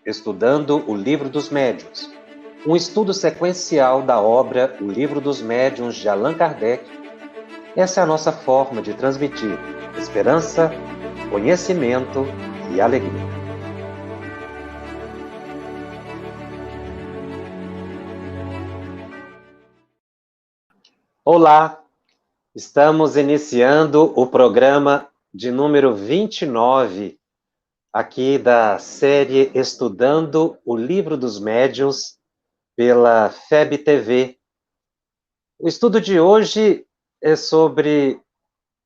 Estudando o Livro dos Médiuns, um estudo sequencial da obra O Livro dos Médiuns de Allan Kardec. Essa é a nossa forma de transmitir esperança, conhecimento e alegria. Olá, estamos iniciando o programa de número 29, aqui da série Estudando o Livro dos Médiuns, pela FEB TV. O estudo de hoje é sobre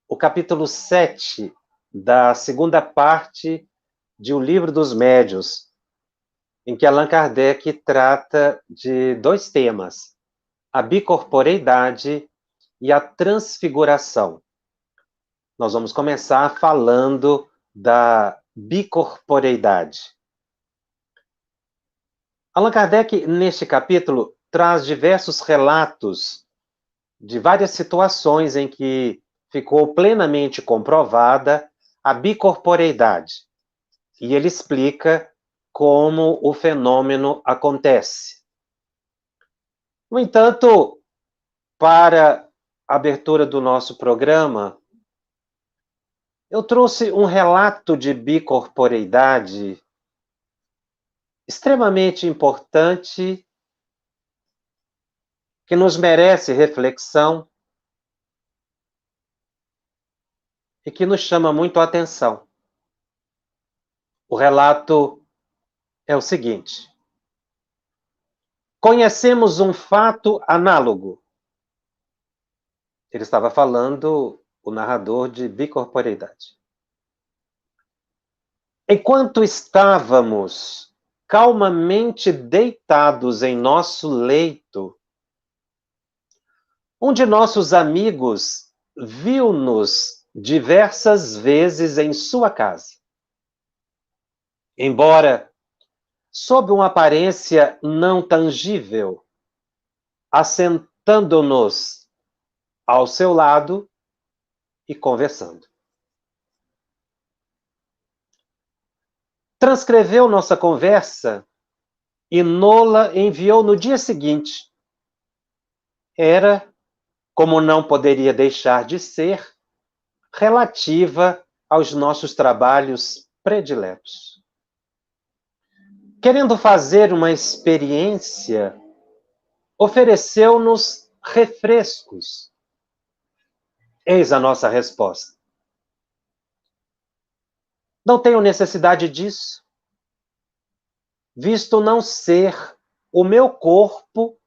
o capítulo 7 da segunda parte de O Livro dos Médiuns, em que Allan Kardec trata de dois temas: a bicorporeidade e a transfiguração. Nós vamos começar falando da bicorporeidade. Allan Kardec, neste capítulo, traz diversos relatos de várias situações em que ficou plenamente comprovada a bicorporeidade. E ele explica como o fenômeno acontece. No entanto, para a abertura do nosso programa, eu trouxe um relato de bicorporeidade extremamente importante, que nos merece reflexão e que nos chama muito a atenção. O relato é o seguinte: conhecemos um fato análogo. Ele estava falando, o narrador, de bicorporeidade. Enquanto estávamos calmamente deitados em nosso leito, um de nossos amigos viu-nos diversas vezes em sua casa. Embora sob uma aparência não tangível, assentando-nos ao seu lado e conversando. Transcreveu nossa conversa e nola enviou no dia seguinte. Era, como não poderia deixar de ser, relativa aos nossos trabalhos prediletos. Querendo fazer uma experiência, ofereceu-nos refrescos. Eis a nossa resposta: não tenho necessidade disso, visto não ser o meu corpo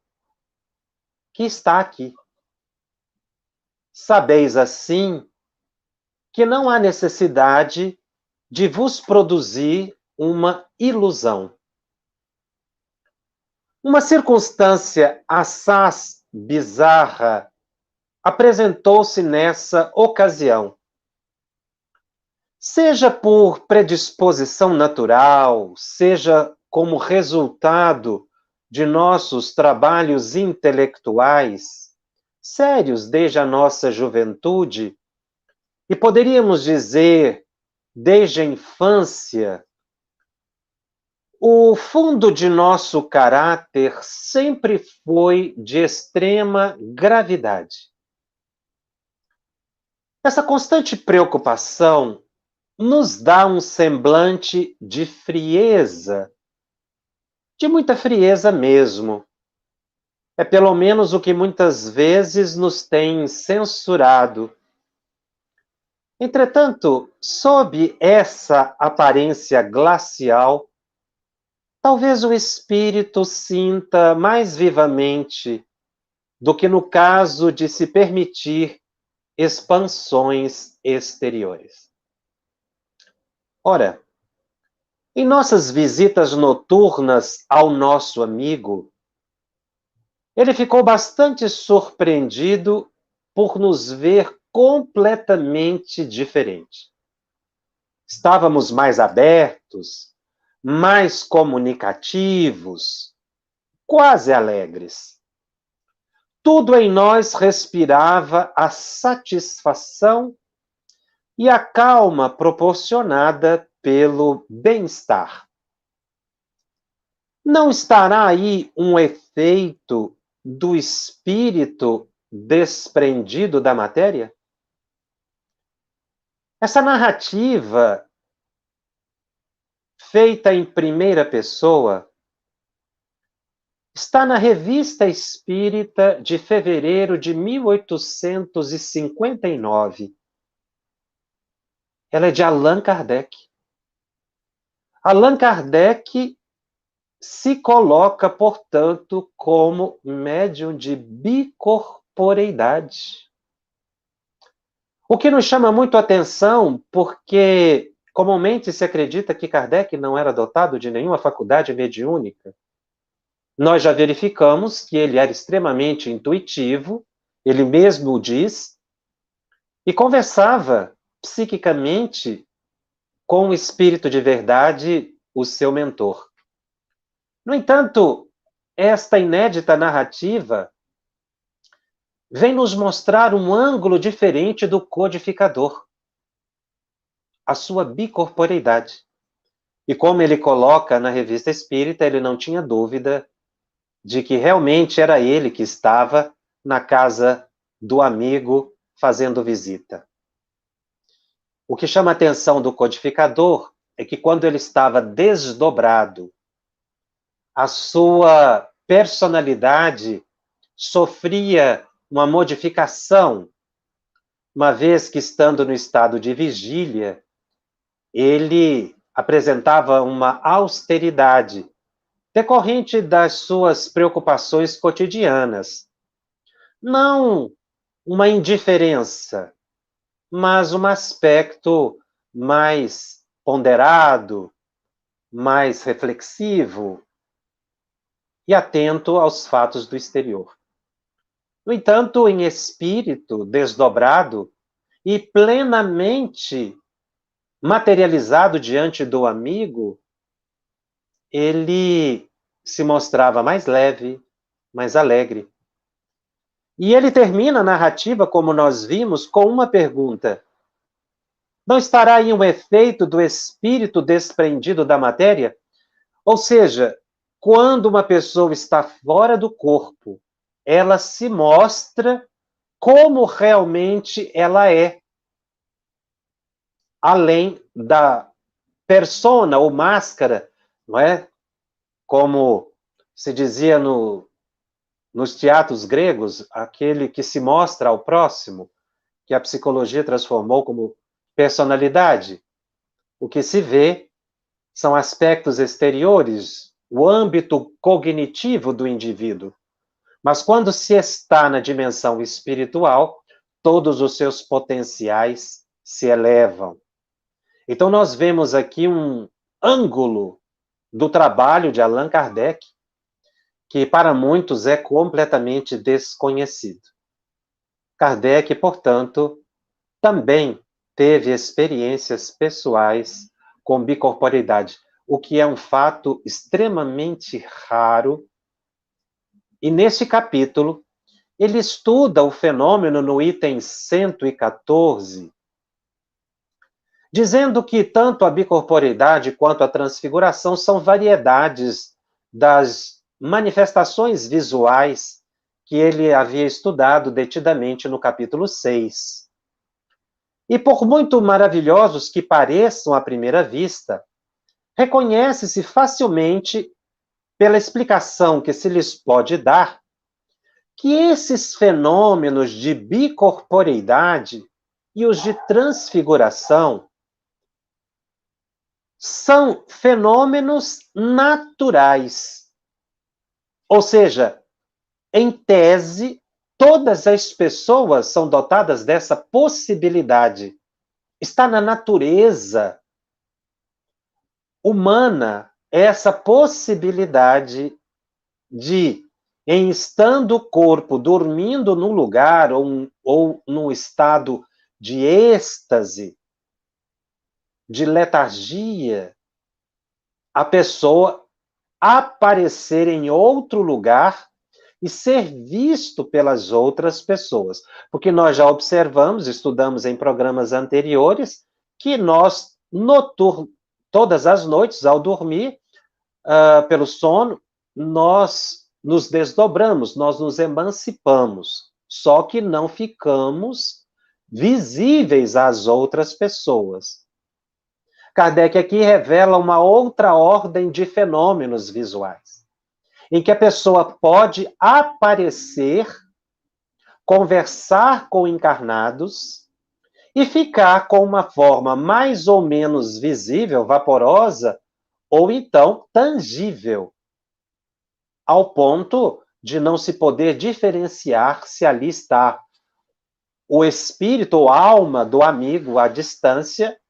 que está aqui. Sabeis assim que não há necessidade de vos produzir uma ilusão. Uma circunstância assaz bizarra apresentou-se nessa ocasião. Seja por predisposição natural, seja como resultado de nossos trabalhos intelectuais, sérios desde a nossa juventude, e poderíamos dizer, desde a infância, o fundo de nosso caráter sempre foi de extrema gravidade. Essa constante preocupação nos dá um semblante de frieza, de muita frieza mesmo. É pelo menos o que muitas vezes nos tem censurado. Entretanto, sob essa aparência glacial, talvez o espírito sinta mais vivamente do que no caso de se permitir expansões exteriores. Ora, em nossas visitas noturnas ao nosso amigo, ele ficou bastante surpreendido por nos ver completamente diferente. Estávamos mais abertos, mais comunicativos, quase alegres. Tudo em nós respirava a satisfação e a calma proporcionada pelo bem-estar. Não estará aí um efeito do espírito desprendido da matéria? Essa narrativa, feita em primeira pessoa, está na Revista Espírita de fevereiro de 1859. Ela é de Allan Kardec. Allan Kardec se coloca, portanto, como médium de bicorporeidade. O que nos chama muito a atenção, porque comumente se acredita que Kardec não era dotado de nenhuma faculdade mediúnica. Nós já verificamos que ele era extremamente intuitivo, ele mesmo diz, e conversava psiquicamente com o espírito de verdade, o seu mentor. No entanto, esta inédita narrativa vem nos mostrar um ângulo diferente do codificador, a sua bicorporeidade. E como ele coloca na Revista Espírita, ele não tinha dúvida de que realmente era ele que estava na casa do amigo fazendo visita. O que chama a atenção do codificador é que quando ele estava desdobrado, a sua personalidade sofria uma modificação, uma vez que, estando no estado de vigília, ele apresentava uma austeridade decorrente das suas preocupações cotidianas. Não uma indiferença, mas um aspecto mais ponderado, mais reflexivo e atento aos fatos do exterior. No entanto, em espírito desdobrado e plenamente materializado diante do amigo, ele se mostrava mais leve, mais alegre. E ele termina a narrativa, como nós vimos, com uma pergunta: não estará aí um efeito do espírito desprendido da matéria? Ou seja, quando uma pessoa está fora do corpo, ela se mostra como realmente ela é, além da persona ou máscara, não é? Como se dizia nos teatros gregos, aquele que se mostra ao próximo, que a psicologia transformou como personalidade. O que se vê são aspectos exteriores, o âmbito cognitivo do indivíduo. Mas quando se está na dimensão espiritual, todos os seus potenciais se elevam. Então nós vemos aqui um ângulo do trabalho de Allan Kardec, que para muitos é completamente desconhecido. Kardec, portanto, também teve experiências pessoais com bicorporeidade, o que é um fato extremamente raro. E nesse capítulo, ele estuda o fenômeno no item 114, dizendo que tanto a bicorporeidade quanto a transfiguração são variedades das manifestações visuais que ele havia estudado detidamente no capítulo 6. E por muito maravilhosos que pareçam à primeira vista, reconhece-se facilmente, pela explicação que se lhes pode dar, que esses fenômenos de bicorporeidade e os de transfiguração são fenômenos naturais. Ou seja, em tese, todas as pessoas são dotadas dessa possibilidade. Está na natureza humana essa possibilidade de, em estando o corpo dormindo num lugar ou num estado de êxtase, de letargia, a pessoa aparecer em outro lugar e ser visto pelas outras pessoas. Porque nós já observamos, estudamos em programas anteriores, que nós, todas as noites, ao dormir, pelo sono, nós nos desdobramos, nós nos emancipamos, só que não ficamos visíveis às outras pessoas. Kardec aqui revela uma outra ordem de fenômenos visuais, em que a pessoa pode aparecer, conversar com encarnados e ficar com uma forma mais ou menos visível, vaporosa, ou então tangível, ao ponto de não se poder diferenciar se ali está o espírito ou alma do amigo à distância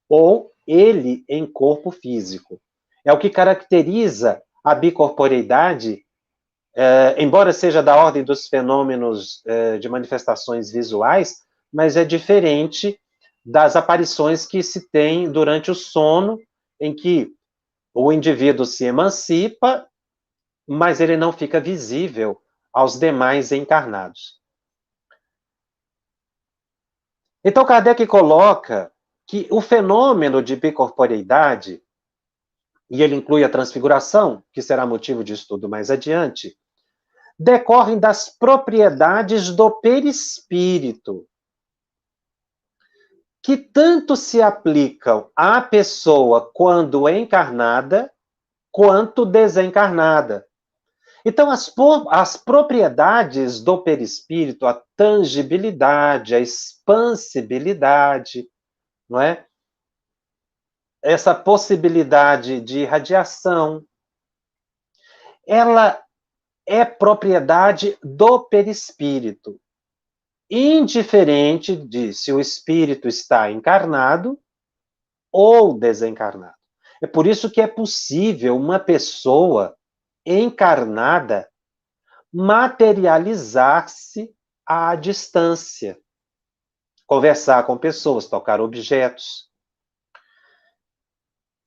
ou ele em corpo físico. É o que caracteriza a bicorporeidade, embora seja da ordem dos fenômenos de manifestações visuais, mas é diferente das aparições que se tem durante o sono, em que o indivíduo se emancipa, mas ele não fica visível aos demais encarnados. Então, Kardec coloca que o fenômeno de bicorporeidade, e ele inclui a transfiguração, que será motivo de estudo mais adiante, decorrem das propriedades do perispírito, que tanto se aplicam à pessoa quando encarnada, quanto desencarnada. Então, as propriedades do perispírito, a tangibilidade, a expansibilidade, não é? Essa possibilidade de radiação, ela é propriedade do perispírito, indiferente de se o espírito está encarnado ou desencarnado. É por isso que é possível uma pessoa encarnada materializar-se à distância, conversar com pessoas, tocar objetos.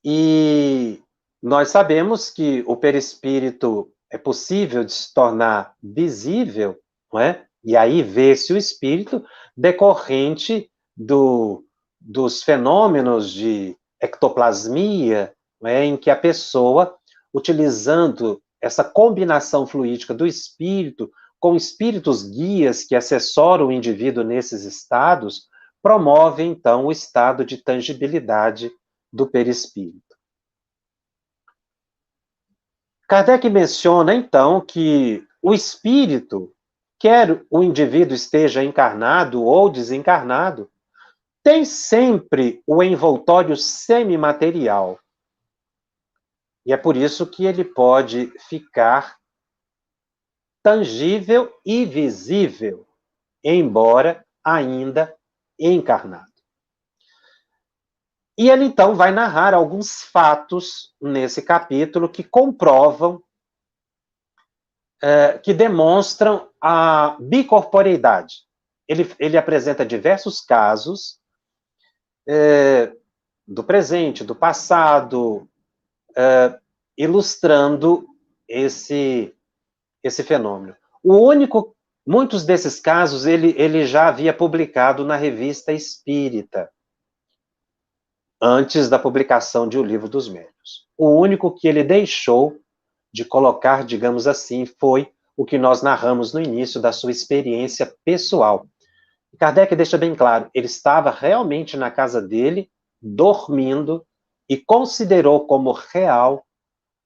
E nós sabemos que o perispírito é possível de se tornar visível, não é? E aí vê-se o espírito decorrente dos fenômenos de ectoplasmia, não é? Em que a pessoa, utilizando essa combinação fluídica do espírito com espíritos guias que assessoram o indivíduo nesses estados, promove, então, o estado de tangibilidade do perispírito. Kardec menciona, então, que o espírito, quer o indivíduo esteja encarnado ou desencarnado, tem sempre o envoltório semimaterial. E é por isso que ele pode ficar tangível e visível, embora ainda encarnado. E ele, então, vai narrar alguns fatos nesse capítulo que comprovam, que demonstram a bicorporeidade. Ele apresenta diversos casos do presente, do passado, ilustrando esse fenômeno. Muitos desses casos ele já havia publicado na Revista Espírita, antes da publicação de O Livro dos Médiuns. O único que ele deixou de colocar, digamos assim, foi o que nós narramos no início da sua experiência pessoal. Kardec deixa bem claro, ele estava realmente na casa dele, dormindo, e considerou como real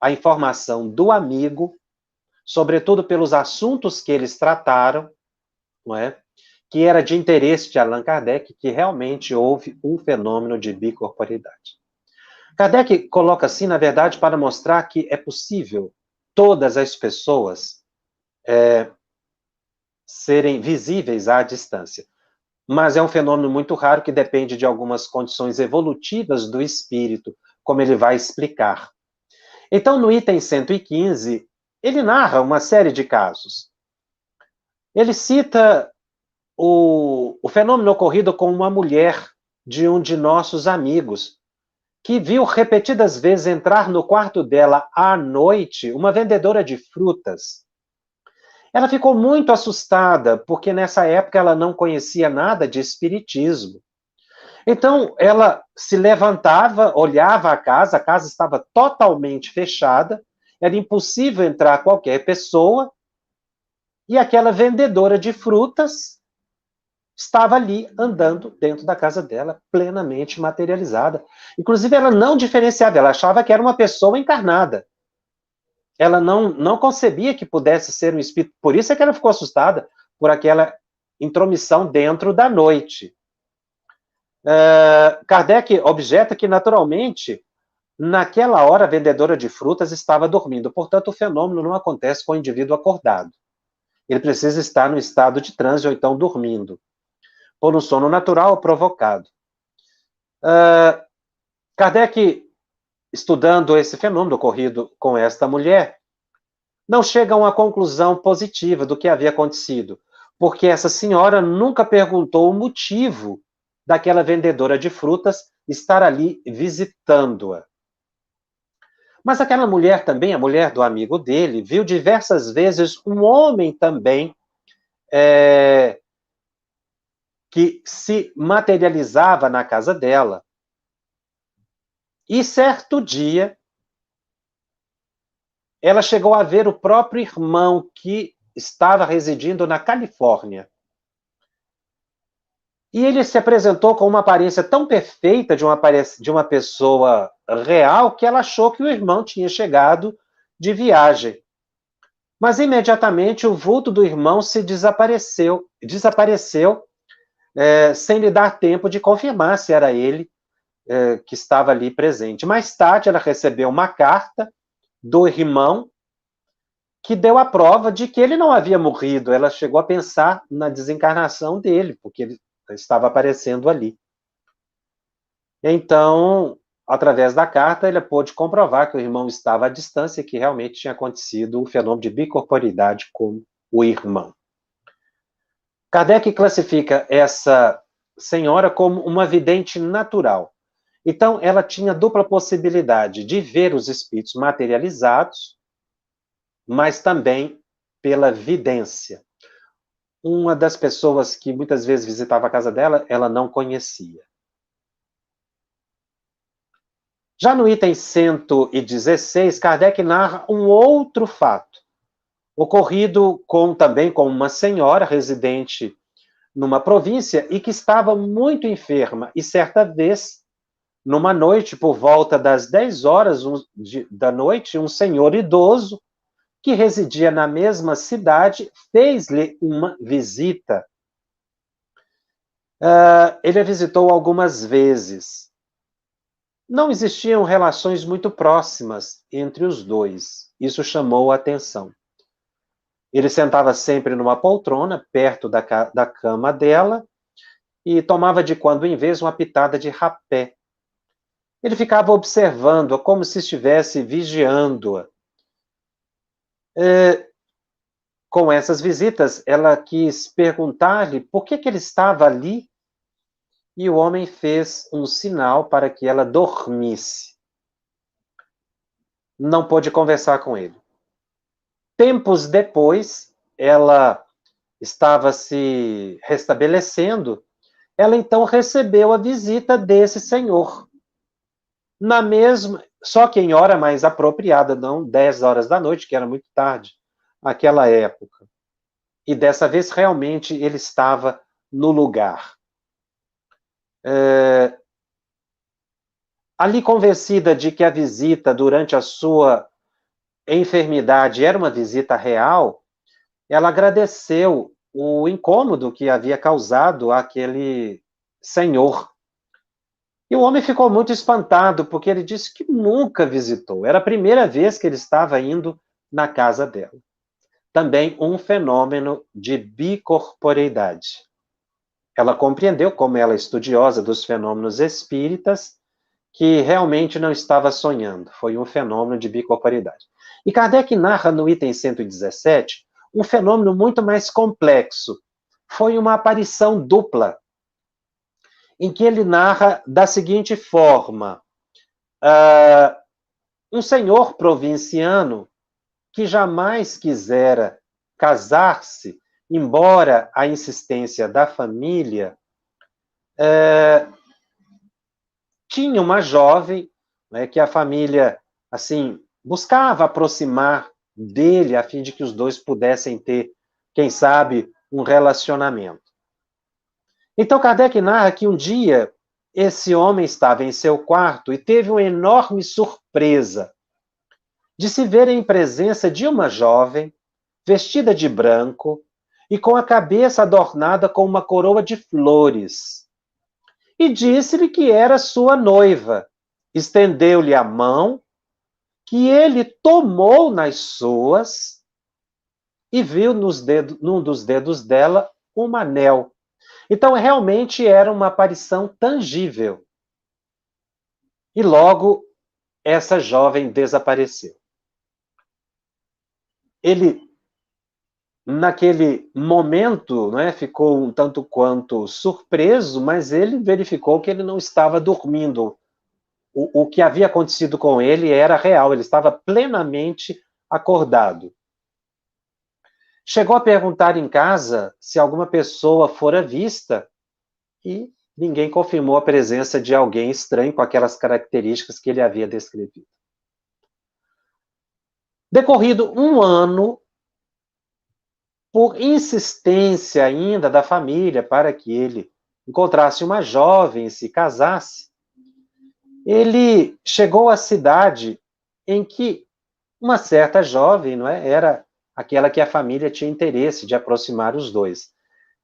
a informação do amigo, sobretudo pelos assuntos que eles trataram, não é? Que era de interesse de Allan Kardec, que realmente houve um fenômeno de bicorporeidade. Kardec coloca assim, na verdade, para mostrar que é possível todas as pessoas serem visíveis à distância. Mas é um fenômeno muito raro que depende de algumas condições evolutivas do espírito, como ele vai explicar. Então, no item 115, ele narra uma série de casos. Ele cita o fenômeno ocorrido com uma mulher de um de nossos amigos, que viu repetidas vezes entrar no quarto dela à noite uma vendedora de frutas. Ela ficou muito assustada, porque nessa época ela não conhecia nada de espiritismo. Então, ela se levantava, olhava a casa estava totalmente fechada, era impossível entrar qualquer pessoa, e aquela vendedora de frutas estava ali andando dentro da casa dela, plenamente materializada. Inclusive, ela não diferenciava, ela achava que era uma pessoa encarnada. Ela não concebia que pudesse ser um espírito. Por isso é que ela ficou assustada por aquela intromissão dentro da noite. Kardec objeta que, naturalmente, naquela hora, a vendedora de frutas estava dormindo. Portanto, o fenômeno não acontece com o indivíduo acordado. Ele precisa estar no estado de transe ou então dormindo, por um sono natural ou provocado. Kardec, estudando esse fenômeno ocorrido com esta mulher, não chega a uma conclusão positiva do que havia acontecido, porque essa senhora nunca perguntou o motivo daquela vendedora de frutas estar ali visitando-a. Mas aquela mulher também, a mulher do amigo dele, viu diversas vezes um homem também que se materializava na casa dela. E certo dia, ela chegou a ver o próprio irmão que estava residindo na Califórnia. E ele se apresentou com uma aparência tão perfeita de uma pessoa real que ela achou que o irmão tinha chegado de viagem. Mas imediatamente o vulto do irmão se desapareceu sem lhe dar tempo de confirmar se era ele que estava ali presente. Mais tarde ela recebeu uma carta do irmão que deu a prova de que ele não havia morrido. Ela chegou a pensar na desencarnação dele, porque ele estava aparecendo ali. Então, através da carta, ele pôde comprovar que o irmão estava à distância e que realmente tinha acontecido o fenômeno de bicorporidade com o irmão. Kardec classifica essa senhora como uma vidente natural. Então, ela tinha dupla possibilidade de ver os espíritos materializados, mas também pela vidência. Uma das pessoas que muitas vezes visitava a casa dela, ela não conhecia. Já no item 116, Kardec narra um outro fato, ocorrido também com uma senhora residente numa província e que estava muito enferma. E certa vez, numa noite, por volta das 10 horas da noite, um senhor idoso que residia na mesma cidade fez-lhe uma visita. Ele a visitou algumas vezes. Não existiam relações muito próximas entre os dois. Isso chamou a atenção. Ele sentava sempre numa poltrona, perto da cama dela, e tomava de quando em vez uma pitada de rapé. Ele ficava observando-a como se estivesse vigiando-a. Com essas visitas, ela quis perguntar-lhe por que ele estava ali, e o homem fez um sinal para que ela dormisse. Não pôde conversar com ele. Tempos depois, ela estava se restabelecendo, ela então recebeu a visita desse senhor. Só que em hora mais apropriada, não 10 horas da noite, que era muito tarde, naquela época. E dessa vez, realmente, ele estava no lugar. Ali convencida de que a visita durante a sua enfermidade era uma visita real, ela agradeceu o incômodo que havia causado àquele senhor. E o homem ficou muito espantado, porque ele disse que nunca visitou. Era a primeira vez que ele estava indo na casa dela. Também um fenômeno de bicorporeidade. Ela compreendeu, como ela é estudiosa dos fenômenos espíritas, que realmente não estava sonhando. Foi um fenômeno de bicorporeidade. E Kardec narra no item 117 um fenômeno muito mais complexo. Foi uma aparição dupla, em que ele narra da seguinte forma: um senhor provinciano que jamais quisera casar-se, embora a insistência da família, tinha uma jovem, né, que a família, assim, buscava aproximar dele, a fim de que os dois pudessem ter, quem sabe, um relacionamento. Então, Kardec narra que um dia esse homem estava em seu quarto e teve uma enorme surpresa de se ver em presença de uma jovem, vestida de branco e com a cabeça adornada com uma coroa de flores. E disse-lhe que era sua noiva. Estendeu-lhe a mão, que ele tomou nas suas e viu num dos dedos dela um anel. Então, realmente era uma aparição tangível. E logo, essa jovem desapareceu. Ele, naquele momento, né, ficou um tanto quanto surpreso, mas ele verificou que ele não estava dormindo. O que havia acontecido com ele era real, ele estava plenamente acordado. Chegou a perguntar em casa se alguma pessoa fora vista e ninguém confirmou a presença de alguém estranho com aquelas características que ele havia descrevido. Decorrido um ano, por insistência ainda da família para que ele encontrasse uma jovem e se casasse, ele chegou à cidade em que uma certa jovem, não é, era aquela que a família tinha interesse de aproximar os dois.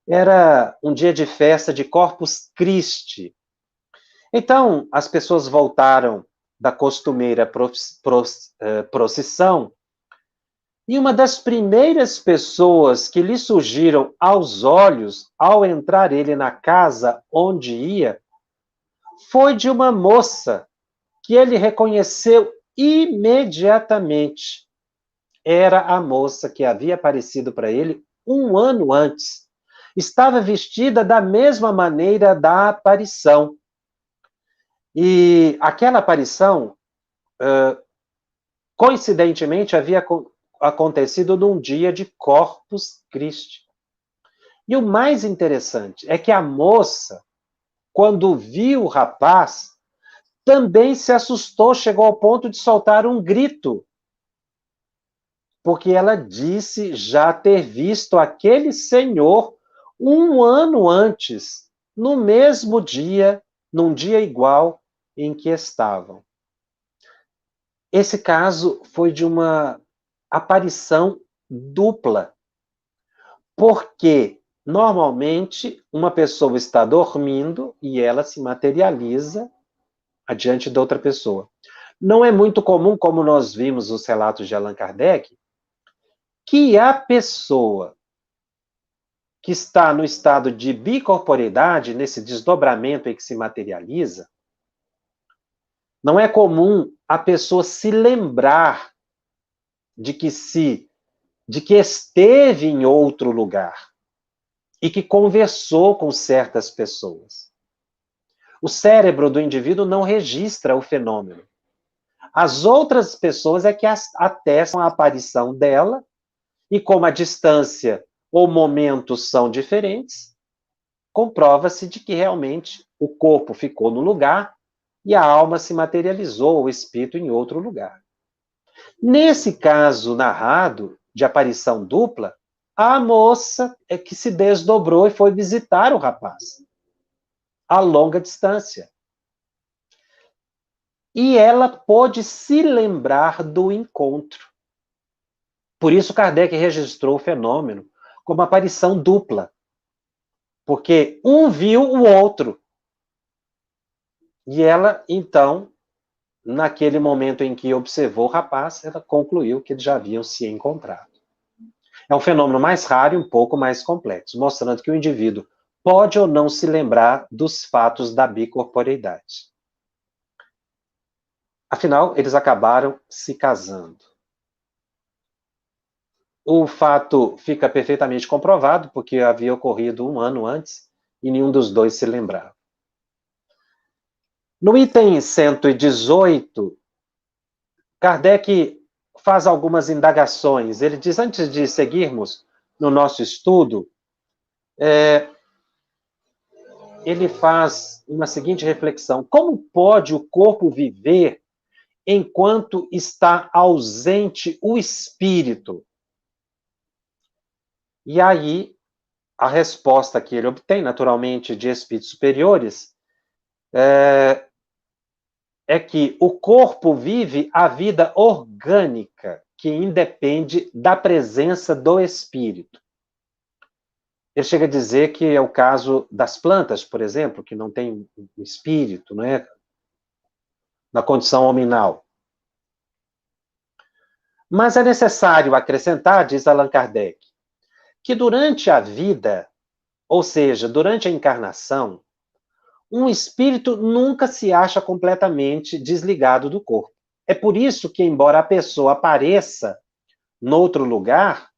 Era um dia de festa de Corpus Christi. Então, as pessoas voltaram da costumeira procissão, e uma das primeiras pessoas que lhe surgiram aos olhos, ao entrar ele na casa onde ia, foi de uma moça que ele reconheceu imediatamente. Era a moça que havia aparecido para ele um ano antes. Estava vestida da mesma maneira da aparição. E aquela aparição, coincidentemente, havia acontecido num dia de Corpus Christi. E o mais interessante é que a moça, quando viu o rapaz, também se assustou, chegou ao ponto de soltar um grito, porque ela disse já ter visto aquele senhor um ano antes, no mesmo dia, num dia igual em que estavam. Esse caso foi de uma aparição dupla, porque normalmente uma pessoa está dormindo e ela se materializa adiante de outra pessoa. Não é muito comum, como nós vimos nos relatos de Allan Kardec, que a pessoa que está no estado de bicorporeidade, nesse desdobramento em que se materializa, não é comum a pessoa se lembrar de que esteve em outro lugar e que conversou com certas pessoas. O cérebro do indivíduo não registra o fenômeno. As outras pessoas é que atestam a aparição dela, e como a distância ou momentos são diferentes, comprova-se de que realmente o corpo ficou no lugar e a alma se materializou, o espírito em outro lugar. Nesse caso narrado, de aparição dupla, a moça é que se desdobrou e foi visitar o rapaz, a longa distância. E ela pôde se lembrar do encontro. Por isso Kardec registrou o fenômeno como aparição dupla, porque um viu o outro. E ela, então, naquele momento em que observou o rapaz, ela concluiu que eles já haviam se encontrado. É um fenômeno mais raro e um pouco mais complexo, mostrando que o indivíduo pode ou não se lembrar dos fatos da bicorporeidade. Afinal, eles acabaram se casando. O fato fica perfeitamente comprovado, porque havia ocorrido um ano antes e nenhum dos dois se lembrava. No item 118, Kardec faz algumas indagações. Ele diz, antes de seguirmos no nosso estudo, ele faz uma seguinte reflexão: como pode o corpo viver enquanto está ausente o espírito? E aí, a resposta que ele obtém, naturalmente, de espíritos superiores, é que o corpo vive a vida orgânica, que independe da presença do espírito. Ele chega a dizer que é o caso das plantas, por exemplo, que não tem um espírito, não é? Na condição hominal. Mas é necessário acrescentar, diz Allan Kardec, que durante a vida, ou seja, durante a encarnação, um espírito nunca se acha completamente desligado do corpo. É por isso que, embora a pessoa apareça noutro lugar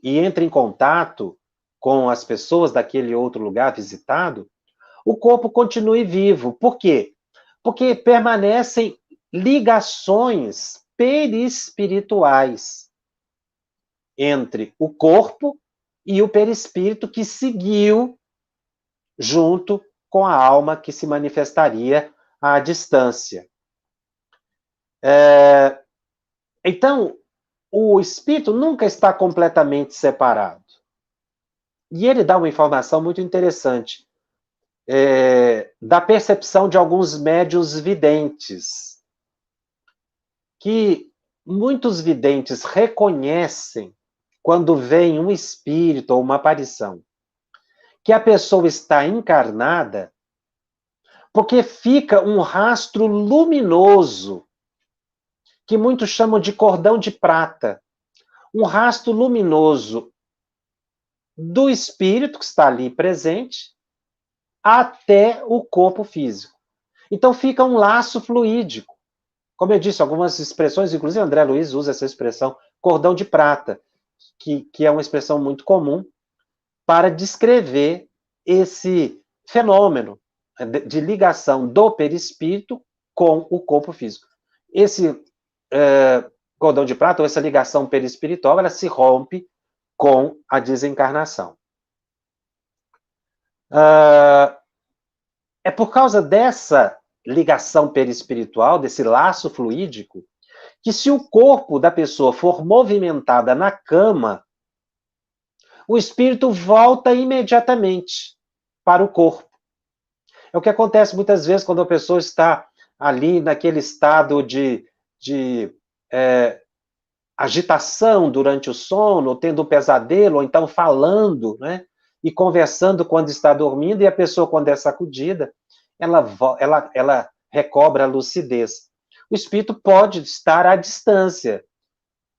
e entre em contato com as pessoas daquele outro lugar visitado, o corpo continue vivo. Por quê? Porque permanecem ligações perispirituais entre o corpo e o perispírito que seguiu junto com a alma que se manifestaria à distância. Então, o espírito nunca está completamente separado. E ele dá uma informação muito interessante da percepção de alguns médiuns videntes, que muitos videntes reconhecem quando vem um espírito ou uma aparição, que a pessoa está encarnada, porque fica um rastro luminoso, que muitos chamam de cordão de prata, um rastro luminoso do espírito que está ali presente até o corpo físico. Então fica um laço fluídico. Como eu disse, algumas expressões, inclusive André Luiz usa essa expressão, cordão de prata, que é uma expressão muito comum para descrever esse fenômeno de ligação do perispírito com o corpo físico. Esse cordão de prata, ou essa ligação perispiritual, ela se rompe com a desencarnação. É por causa dessa ligação perispiritual, desse laço fluídico, que se o corpo da pessoa for movimentada na cama, o espírito volta imediatamente para o corpo. É o que acontece muitas vezes quando a pessoa está ali naquele estado de agitação durante o sono, ou tendo um pesadelo, ou então falando, né? E conversando quando está dormindo, e a pessoa, quando é sacudida, ela recobra a lucidez. O espírito pode estar à distância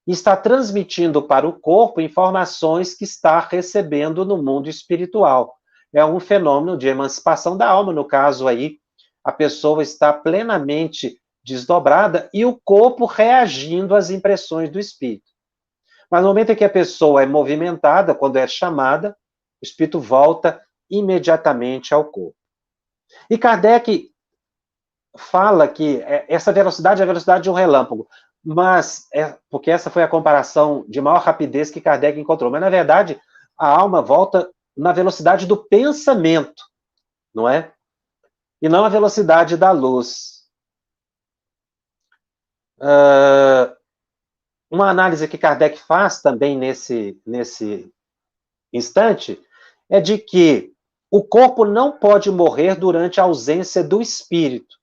e está transmitindo para o corpo informações que está recebendo no mundo espiritual. É um fenômeno de emancipação da alma, no caso aí, a pessoa está plenamente desdobrada e o corpo reagindo às impressões do espírito. Mas no momento em que a pessoa é movimentada, quando é chamada, o espírito volta imediatamente ao corpo. E Kardec fala que essa velocidade é a velocidade de um relâmpago, mas porque essa foi a comparação de maior rapidez que Kardec encontrou. Mas, na verdade, a alma volta na velocidade do pensamento, não é? E não a velocidade da luz. Uma análise que Kardec faz também nesse instante é de que o corpo não pode morrer durante a ausência do espírito,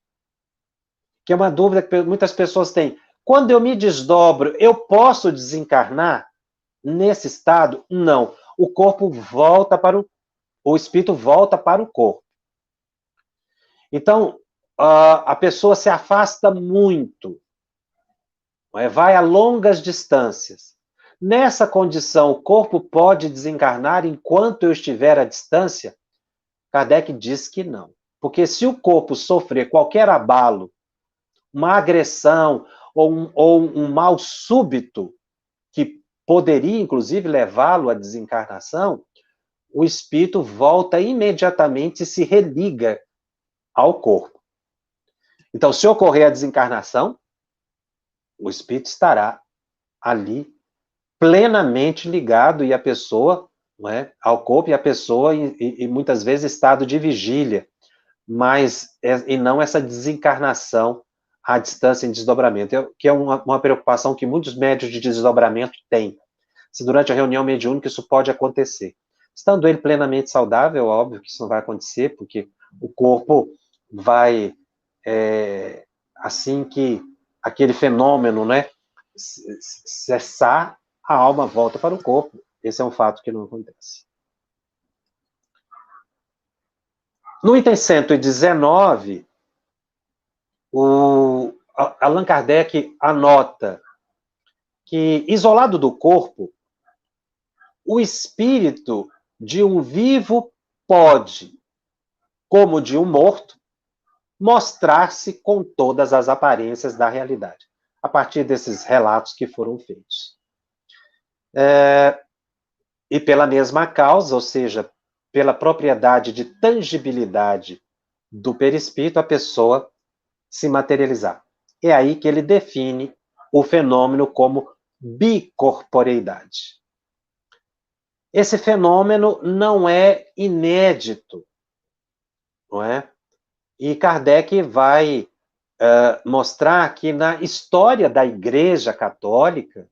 que é uma dúvida que muitas pessoas têm. Quando eu me desdobro, eu posso desencarnar nesse estado? Não. O corpo volta para o espírito volta para o corpo. Então, a pessoa se afasta muito, vai a longas distâncias. Nessa condição, o corpo pode desencarnar enquanto eu estiver à distância? Kardec diz que não. Porque se o corpo sofrer qualquer abalo, uma agressão ou um mal súbito, que poderia, inclusive, levá-lo à desencarnação, o espírito volta imediatamente e se religa ao corpo. Então, se ocorrer a desencarnação, o espírito estará ali plenamente ligado e a pessoa não é? Ao corpo e à pessoa, e muitas vezes estado de vigília, e não essa desencarnação à distância em desdobramento, que é uma preocupação que muitos médios de desdobramento têm. Se durante a reunião mediúnica isso pode acontecer. Estando ele plenamente saudável, óbvio que isso não vai acontecer, porque o corpo vai, assim que aquele fenômeno, né, cessar, a alma volta para o corpo. Esse é um fato que não acontece. No item 119, Allan Kardec anota que, isolado do corpo, o espírito de um vivo pode, como de um morto, mostrar-se com todas as aparências da realidade, a partir desses relatos que foram feitos. E pela mesma causa, ou seja, pela propriedade de tangibilidade do perispírito, a pessoa se materializar. É aí que ele define o fenômeno como bicorporeidade. Esse fenômeno não é inédito, não é? E Kardec vai mostrar que na história da Igreja Católica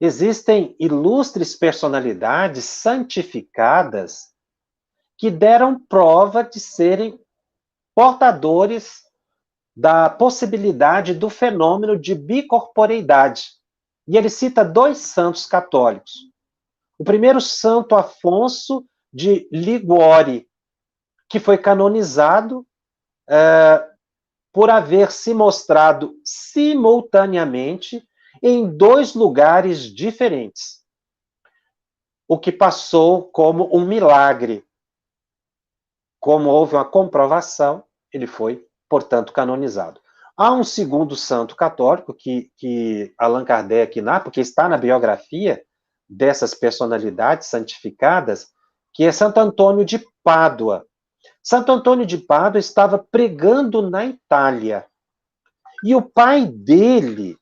existem ilustres personalidades santificadas que deram prova de serem portadores da possibilidade do fenômeno de bicorporeidade. E ele cita 2 santos católicos. O primeiro, Santo Afonso de Liguori, que foi canonizado por haver se mostrado simultaneamente em 2 lugares diferentes, o que passou como um milagre. Como houve uma comprovação, ele foi, portanto, canonizado. Há um segundo santo católico que Allan Kardec, porque está na biografia dessas personalidades santificadas, que é Santo Antônio de Pádua. Santo Antônio de Pádua estava pregando na Itália. E o pai dele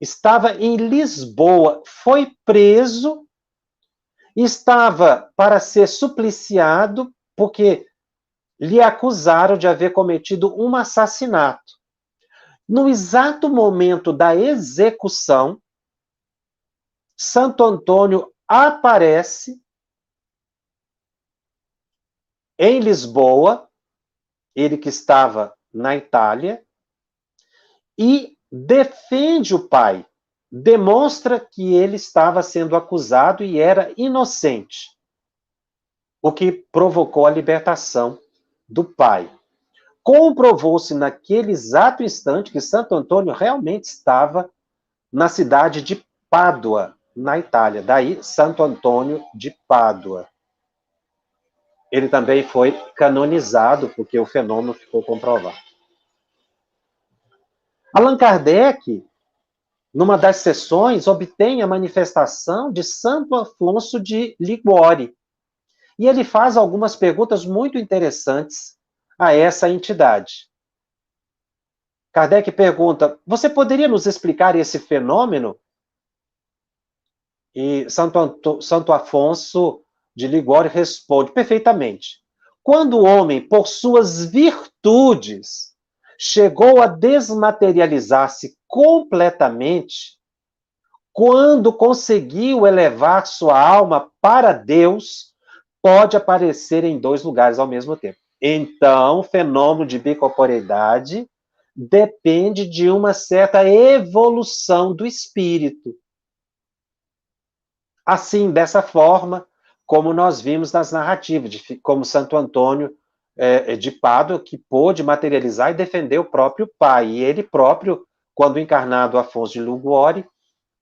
estava em Lisboa, foi preso, estava para ser supliciado, porque lhe acusaram de haver cometido um assassinato. No exato momento da execução, Santo Antônio aparece em Lisboa, ele que estava na Itália, e defende o pai, demonstra que ele estava sendo acusado e era inocente, o que provocou a libertação do pai. Comprovou-se naquele exato instante que Santo Antônio realmente estava na cidade de Pádua, na Itália. Daí, Santo Antônio de Pádua. Ele também foi canonizado, porque o fenômeno ficou comprovado. Allan Kardec, numa das sessões, obtém a manifestação de Santo Afonso de Liguori. E ele faz algumas perguntas muito interessantes a essa entidade. Kardec pergunta: você poderia nos explicar esse fenômeno? E Santo Afonso de Liguori responde perfeitamente. Quando o homem, por suas virtudes, chegou a desmaterializar-se completamente, quando conseguiu elevar sua alma para Deus, pode aparecer em 2 lugares ao mesmo tempo. Então, o fenômeno de bicorporeidade depende de uma certa evolução do espírito. Assim, dessa forma, como nós vimos nas narrativas, como Santo Antônio de Pádua, que pôde materializar e defender o próprio pai. E ele próprio, quando encarnado Afonso de Liguori,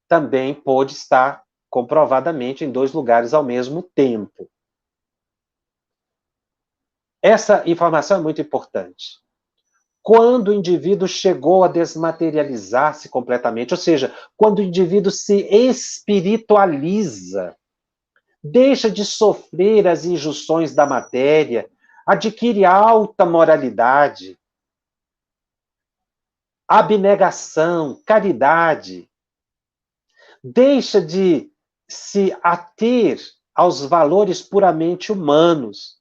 também pôde estar comprovadamente em 2 lugares ao mesmo tempo. Essa informação é muito importante. Quando o indivíduo chegou a desmaterializar-se completamente, ou seja, quando o indivíduo se espiritualiza, deixa de sofrer as injunções da matéria, adquire alta moralidade, abnegação, caridade, deixa de se ater aos valores puramente humanos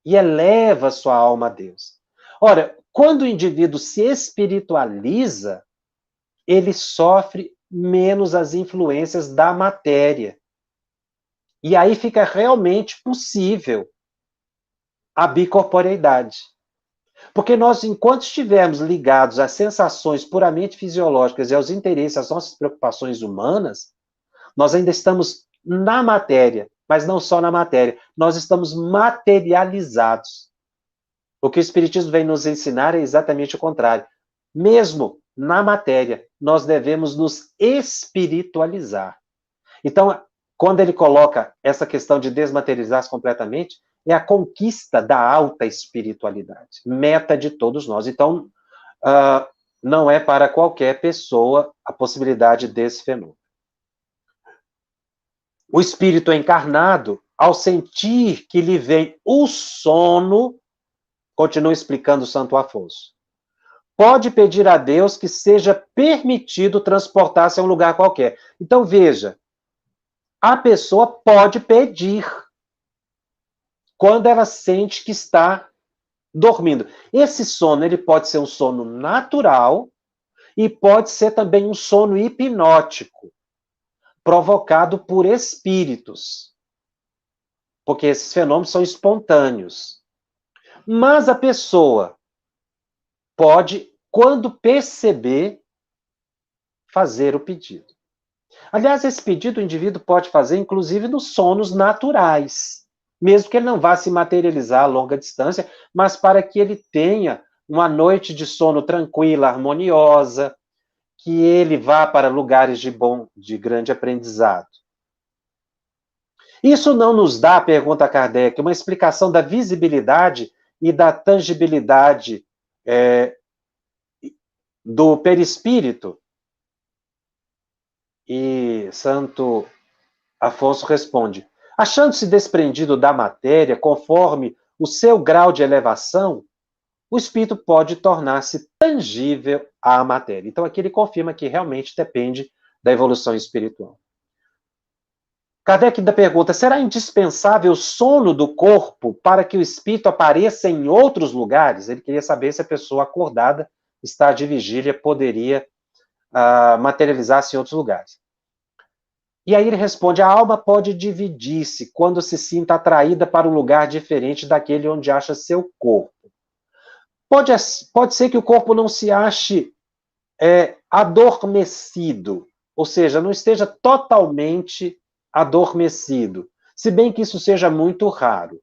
e eleva sua alma a Deus. Ora, quando o indivíduo se espiritualiza, ele sofre menos as influências da matéria. E aí fica realmente possível a bicorporeidade. Porque nós, enquanto estivermos ligados às sensações puramente fisiológicas e aos interesses, às nossas preocupações humanas, nós ainda estamos na matéria, mas não só na matéria, nós estamos materializados. O que o Espiritismo vem nos ensinar é exatamente o contrário. Mesmo na matéria, nós devemos nos espiritualizar. Então, quando ele coloca essa questão de desmaterializar-se completamente, é a conquista da alta espiritualidade, meta de todos nós. Então, não é para qualquer pessoa a possibilidade desse fenômeno. O espírito encarnado, ao sentir que lhe vem o sono, continua explicando o Santo Afonso, pode pedir a Deus que seja permitido transportar-se a um lugar qualquer. Então, veja, a pessoa pode pedir quando ela sente que está dormindo. Esse sono, ele pode ser um sono natural e pode ser também um sono hipnótico, provocado por espíritos, porque esses fenômenos são espontâneos. Mas a pessoa pode, quando perceber, fazer o pedido. Aliás, esse pedido o indivíduo pode fazer, inclusive, nos sonos naturais, mesmo que ele não vá se materializar a longa distância, mas para que ele tenha uma noite de sono tranquila, harmoniosa, que ele vá para lugares de grande aprendizado. Isso não nos dá, pergunta Kardec, uma explicação da visibilidade e da tangibilidade do perispírito? E Santo Afonso responde, achando-se desprendido da matéria, conforme o seu grau de elevação, o espírito pode tornar-se tangível à matéria. Então aqui ele confirma que realmente depende da evolução espiritual. Kardec ainda pergunta, será indispensável o sono do corpo para que o espírito apareça em outros lugares? Ele queria saber se a pessoa acordada, está de vigília, poderia materializar-se em outros lugares. E aí ele responde, a alma pode dividir-se quando se sinta atraída para um lugar diferente daquele onde acha seu corpo. Pode ser que o corpo não se ache adormecido, ou seja, não esteja totalmente adormecido, se bem que isso seja muito raro.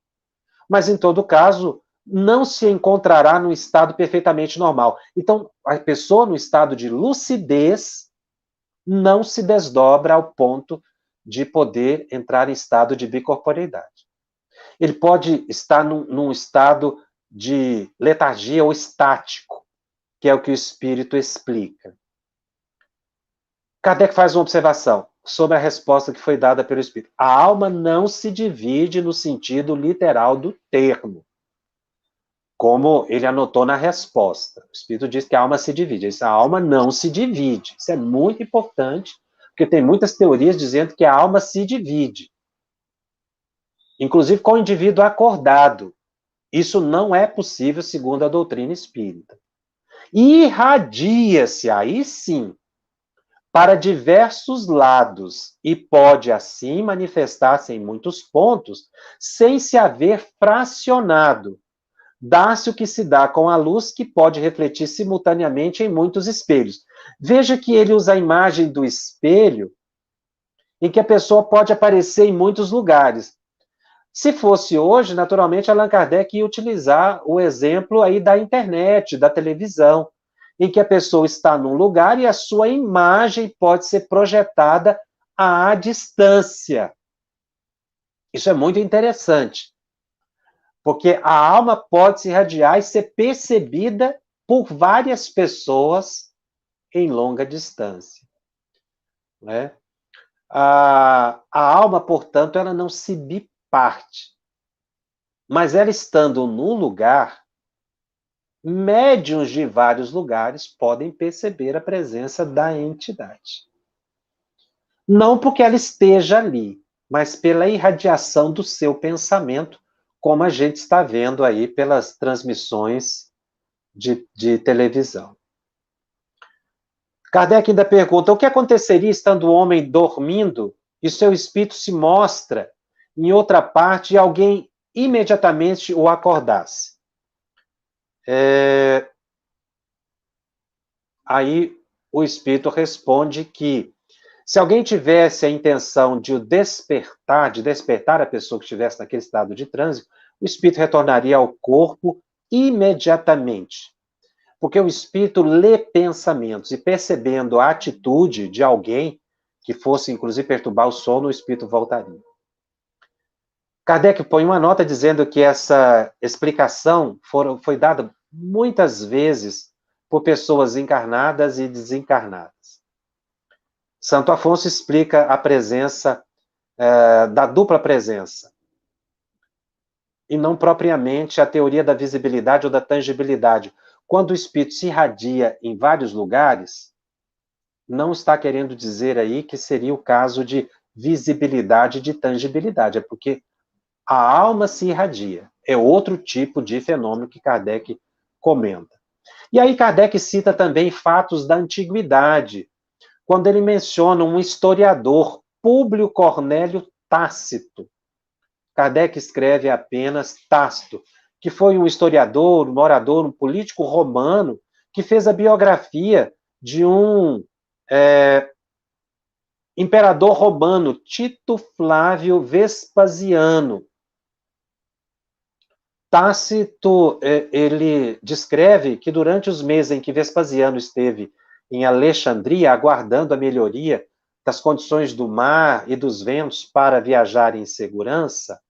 Mas, em todo caso, não se encontrará no estado perfeitamente normal. Então, a pessoa no estado de lucidez não se desdobra ao ponto de poder entrar em estado de bicorporeidade. Ele pode estar num estado de letargia ou estático, que é o que o espírito explica. Kardec faz uma observação sobre a resposta que foi dada pelo espírito. A alma não se divide no sentido literal do termo, como ele anotou na resposta. O espírito diz que a alma se divide. A alma não se divide. Isso é muito importante, porque tem muitas teorias dizendo que a alma se divide, inclusive com o indivíduo acordado. Isso não é possível segundo a doutrina espírita. Irradia-se, aí sim, para diversos lados e pode, assim, manifestar-se em muitos pontos sem se haver fracionado. Dá-se o que se dá com a luz que pode refletir simultaneamente em muitos espelhos. Veja que ele usa a imagem do espelho em que a pessoa pode aparecer em muitos lugares. Se fosse hoje, naturalmente, Allan Kardec ia utilizar o exemplo aí da internet, da televisão, em que a pessoa está num lugar e a sua imagem pode ser projetada à distância. Isso é muito interessante, porque a alma pode se irradiar e ser percebida por várias pessoas em longa distância. Né? A alma, portanto, ela não se biparte, mas ela estando num lugar, médiuns de vários lugares podem perceber a presença da entidade. Não porque ela esteja ali, mas pela irradiação do seu pensamento, como a gente está vendo aí pelas transmissões de televisão. Kardec ainda pergunta: o que aconteceria estando o homem dormindo e seu espírito se mostra em outra parte e alguém imediatamente o acordasse? Aí o espírito responde que se alguém tivesse a intenção de o despertar, de despertar a pessoa que estivesse naquele estado de transe, o espírito retornaria ao corpo imediatamente. Porque o espírito lê pensamentos e percebendo a atitude de alguém que fosse, inclusive, perturbar o sono, o espírito voltaria. Kardec põe uma nota dizendo que essa explicação foi dada muitas vezes por pessoas encarnadas e desencarnadas. Santo Afonso explica a presença, da dupla presença, e não propriamente a teoria da visibilidade ou da tangibilidade. Quando o espírito se irradia em vários lugares, não está querendo dizer aí que seria o caso de visibilidade e de tangibilidade, é porque a alma se irradia. É outro tipo de fenômeno que Kardec comenta. E aí Kardec cita também fatos da antiguidade, quando ele menciona um historiador, Públio Cornélio Tácito. Kardec escreve apenas Tácito, que foi um historiador, um orador, um político romano, que fez a biografia de um imperador romano, Tito Flávio Vespasiano. Tácito, ele descreve que durante os meses em que Vespasiano esteve em Alexandria, aguardando a melhoria das condições do mar e dos ventos para viajar em segurança,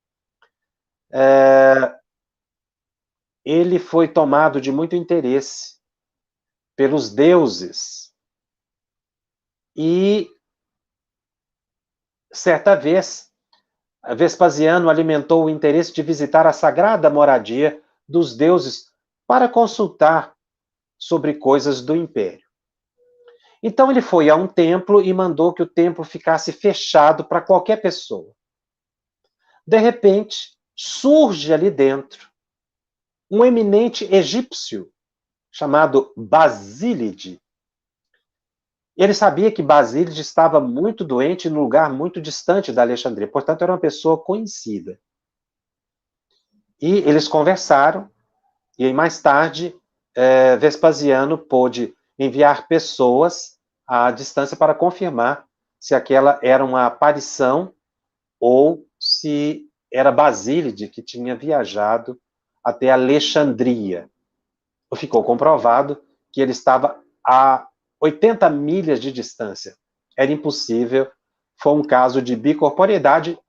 ele foi tomado de muito interesse pelos deuses. E, certa vez, Vespasiano alimentou o interesse de visitar a sagrada moradia dos deuses para consultar sobre coisas do império. Então ele foi a um templo e mandou que o templo ficasse fechado para qualquer pessoa. De repente, surge ali dentro um eminente egípcio chamado Basílide. Ele sabia que Basílide estava muito doente em um lugar muito distante da Alexandria, portanto era uma pessoa conhecida. E eles conversaram, e aí mais tarde Vespasiano pôde enviar pessoas à distância para confirmar se aquela era uma aparição ou se era Basílide que tinha viajado até Alexandria. Ficou comprovado que ele estava a 80 milhas de distância. Era impossível, foi um caso de bicorporeidade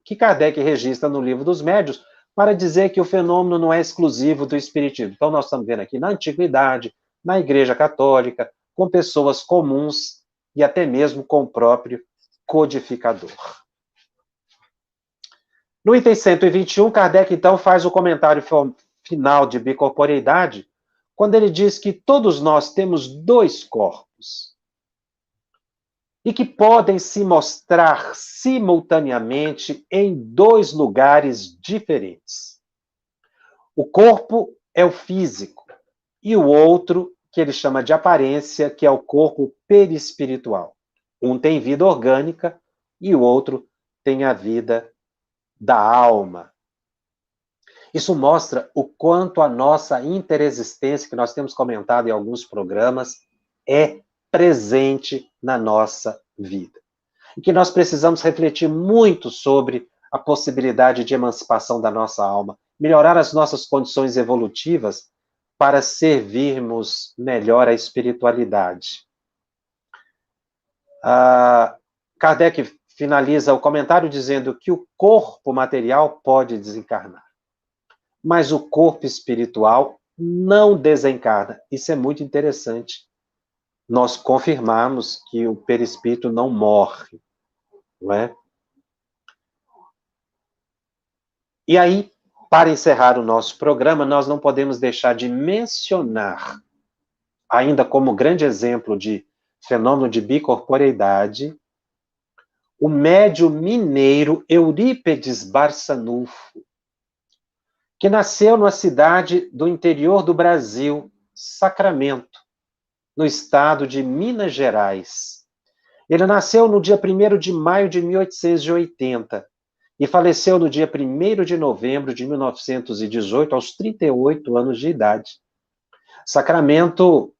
que Kardec registra no Livro dos Médiuns, para dizer que o fenômeno não é exclusivo do espiritismo. Então, nós estamos vendo aqui na Antiguidade, na Igreja Católica, com pessoas comuns e até mesmo com o próprio codificador. No item 121, Kardec, então, faz o comentário final de bicorporeidade, quando ele diz que todos nós temos dois corpos e que podem se mostrar simultaneamente em dois lugares diferentes. O corpo é o físico e o outro, que ele chama de aparência, que é o corpo perispiritual. Um tem vida orgânica e o outro tem a vida da alma. Isso mostra o quanto a nossa interexistência, que nós temos comentado em alguns programas, é presente na nossa vida. E que nós precisamos refletir muito sobre a possibilidade de emancipação da nossa alma, melhorar as nossas condições evolutivas para servirmos melhor a espiritualidade. Kardec finaliza o comentário dizendo que o corpo material pode desencarnar, mas o corpo espiritual não desencarna. Isso é muito interessante. Nós confirmamos que o perispírito não morre, não é? E aí, para encerrar o nosso programa, nós não podemos deixar de mencionar, ainda como grande exemplo de fenômeno de bicorporeidade, o médium mineiro Eurípedes Barçanufo, que nasceu numa cidade do interior do Brasil, Sacramento, no estado de Minas Gerais. Ele nasceu no dia 1º de maio de 1880 e faleceu no dia 1º de novembro de 1918, aos 38 anos de idade. Sacramento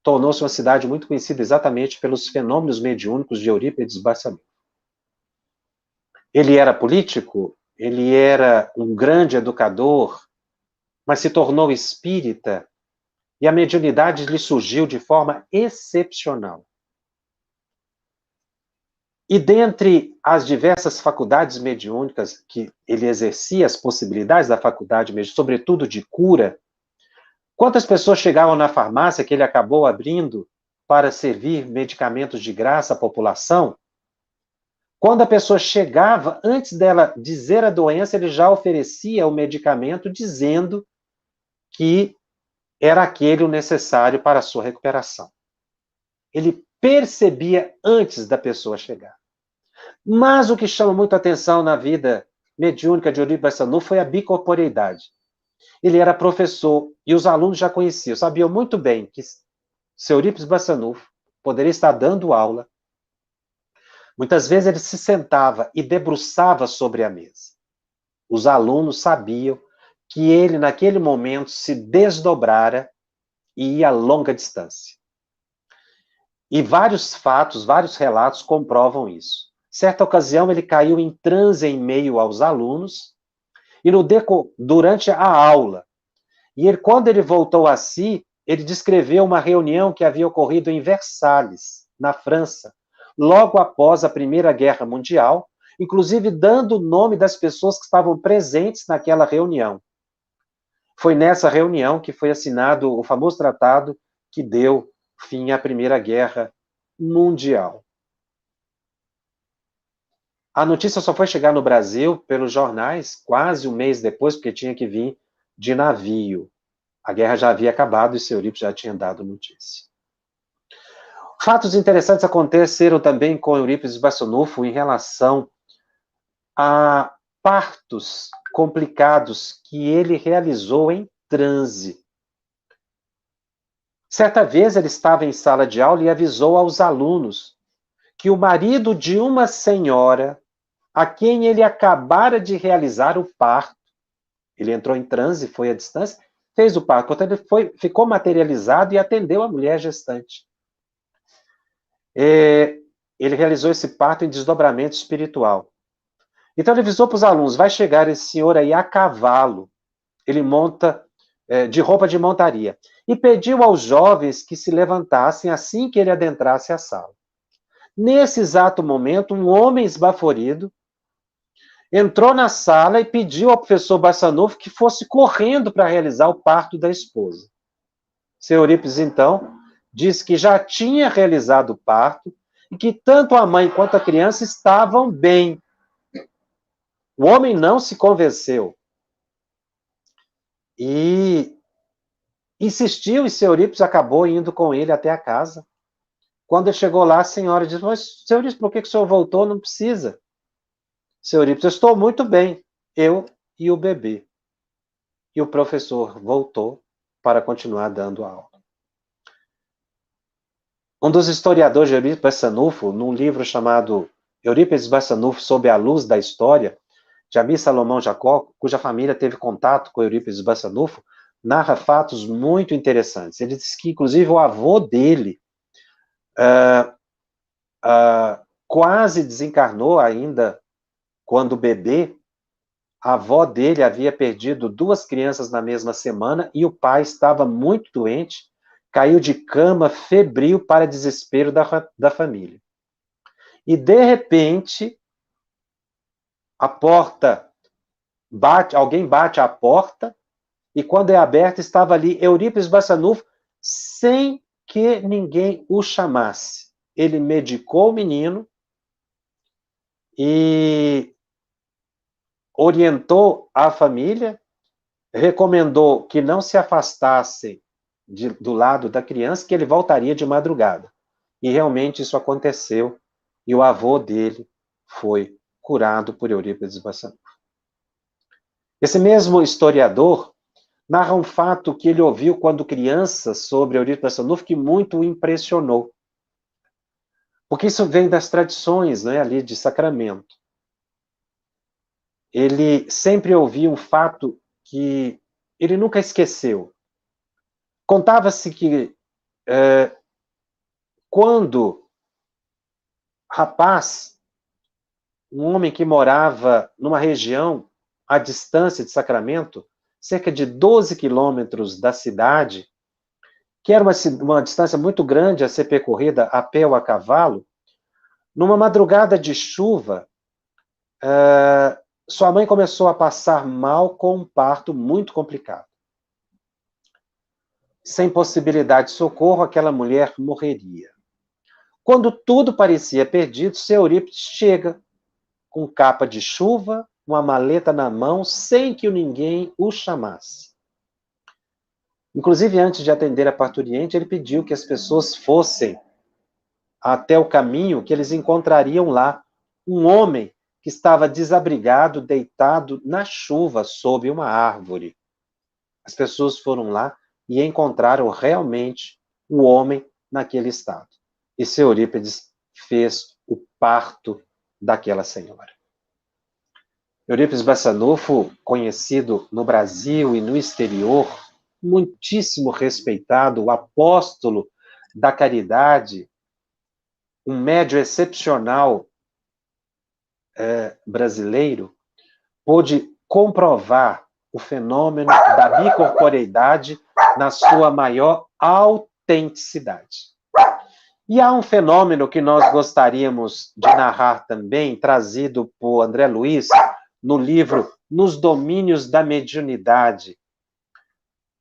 tornou-se uma cidade muito conhecida exatamente pelos fenômenos mediúnicos de Eurípedes Barçanufo. Ele era político, ele era um grande educador, mas se tornou espírita, e a mediunidade lhe surgiu de forma excepcional. E dentre as diversas faculdades mediúnicas que ele exercia, as possibilidades da faculdade mediúnica, sobretudo de cura, quantas pessoas chegavam na farmácia que ele acabou abrindo para servir medicamentos de graça à população? Quando a pessoa chegava, antes dela dizer a doença, ele já oferecia o medicamento, dizendo que era aquele o necessário para a sua recuperação. Ele percebia antes da pessoa chegar. Mas o que chama muito a atenção na vida mediúnica de Eurípides Barçanufo foi a bicorporeidade. Ele era professor e os alunos já conheciam, sabiam muito bem que seu Eurípides Barçanufo poderia estar dando aula. Muitas vezes ele se sentava e debruçava sobre a mesa. Os alunos sabiam que ele, naquele momento, se desdobrara e ia a longa distância. E vários fatos, vários relatos comprovam isso. Certa ocasião, ele caiu em transe em meio aos alunos, e durante a aula. E quando ele voltou a si, ele descreveu uma reunião que havia ocorrido em Versalhes, na França, logo após a Primeira Guerra Mundial, inclusive dando o nome das pessoas que estavam presentes naquela reunião. Foi nessa reunião que foi assinado o famoso tratado que deu fim à Primeira Guerra Mundial. A notícia só foi chegar no Brasil pelos jornais quase um mês depois, porque tinha que vir de navio. A guerra já havia acabado e seu Eurípides já tinha dado notícia. Fatos interessantes aconteceram também com Eurípides Barçanufo em relação a partos complicados que ele realizou em transe. Certa vez ele estava em sala de aula e avisou aos alunos que o marido de uma senhora a quem ele acabara de realizar o parto, ele entrou em transe, foi à distância, fez o parto, portanto ele ficou materializado e atendeu a mulher gestante. Ele realizou esse parto em desdobramento espiritual. Então ele avisou para os alunos, vai chegar esse senhor aí a cavalo, ele monta de roupa de montaria, e pediu aos jovens que se levantassem assim que ele adentrasse a sala. Nesse exato momento, um homem esbaforido entrou na sala e pediu ao professor Barçanufo que fosse correndo para realizar o parto da esposa. Seu Eurípides, então, disse que já tinha realizado o parto e que tanto a mãe quanto a criança estavam bem. O homem não se convenceu. E insistiu, e seu Eurípides acabou indo com ele até a casa. Quando ele chegou lá, a senhora disse, mas, seu Eurípides, por que o senhor voltou? Não precisa. Seu Eurípides, eu estou muito bem, eu e o bebê. E o professor voltou para continuar dando aula. Um dos historiadores de Eurípides Barçanufo, num livro chamado Eurípides Barçanufo sob a luz da história, Jamil Salomão Jacó, cuja família teve contato com Eurípides Barçanufo, narra fatos muito interessantes. Ele diz que, inclusive, o avô dele quase desencarnou ainda quando bebê. A avó dele havia perdido 2 crianças na mesma semana e o pai estava muito doente, caiu de cama, febril, para desespero da família. E, de repente, a porta alguém bate à porta, e quando é aberta, estava ali Eurípides Barçanufo, sem que ninguém o chamasse. Ele medicou o menino e orientou a família, recomendou que não se afastassem do lado da criança, que ele voltaria de madrugada. E realmente isso aconteceu, e o avô dele foi curado por Eurípides Bassanufo. Esse mesmo historiador narra um fato que ele ouviu quando criança sobre Eurípides Bassanufo que muito o impressionou. Porque isso vem das tradições, né, ali de Sacramento. Ele sempre ouvia um fato que ele nunca esqueceu. Contava-se que quando rapaz, um homem que morava numa região à distância de Sacramento, cerca de 12 quilômetros da cidade, que era uma distância muito grande a ser percorrida a pé ou a cavalo, numa madrugada de chuva, sua mãe começou a passar mal com um parto muito complicado. Sem possibilidade de socorro, aquela mulher morreria. Quando tudo parecia perdido, seu Eurípides chega com capa de chuva, uma maleta na mão, sem que ninguém o chamasse. Inclusive, antes de atender a parturiente, ele pediu que as pessoas fossem até o caminho, que eles encontrariam lá um homem que estava desabrigado, deitado na chuva, sob uma árvore. As pessoas foram lá e encontraram realmente o homem naquele estado. E seu Eurípides fez o parto daquela senhora. Eurípides Bassanufo, conhecido no Brasil e no exterior, muitíssimo respeitado, o apóstolo da caridade, um médium excepcional brasileiro, pôde comprovar o fenômeno da bicorporeidade na sua maior autenticidade. E há um fenômeno que nós gostaríamos de narrar também, trazido por André Luiz, no livro Nos Domínios da Mediunidade,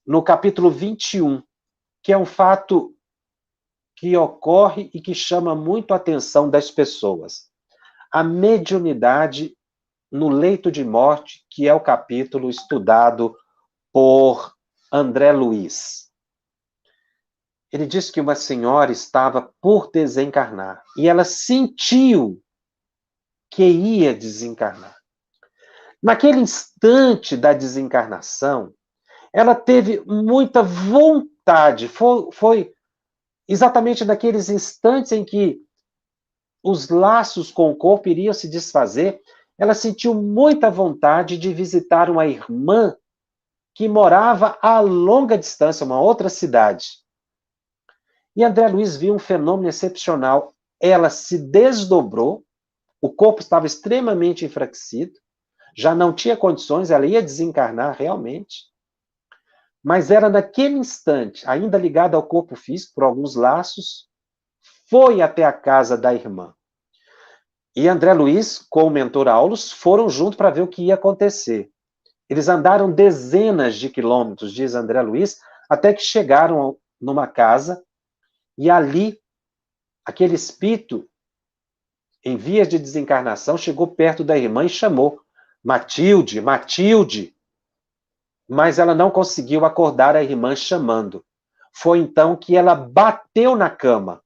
no capítulo 21, que é um fato que ocorre e que chama muito a atenção das pessoas. A mediunidade no leito de morte, que é o capítulo estudado por André Luiz. Ele diz que uma senhora estava por desencarnar e ela sentiu que ia desencarnar. Naquele instante da desencarnação, ela teve muita vontade, foi exatamente naqueles instantes em que os laços com o corpo iriam se desfazer, ela sentiu muita vontade de visitar uma irmã que morava a longa distância, uma outra cidade. E André Luiz viu um fenômeno excepcional. Ela se desdobrou, o corpo estava extremamente enfraquecido, já não tinha condições, ela ia desencarnar realmente, mas era naquele instante, ainda ligada ao corpo físico por alguns laços, foi até a casa da irmã. E André Luiz, com o mentor Aulus, foram juntos para ver o que ia acontecer. Eles andaram dezenas de quilômetros, diz André Luiz, até que chegaram numa casa, e ali, aquele espírito, em vias de desencarnação, chegou perto da irmã e chamou: Matilde, Matilde! Mas ela não conseguiu acordar a irmã chamando. Foi então que ela bateu na cama.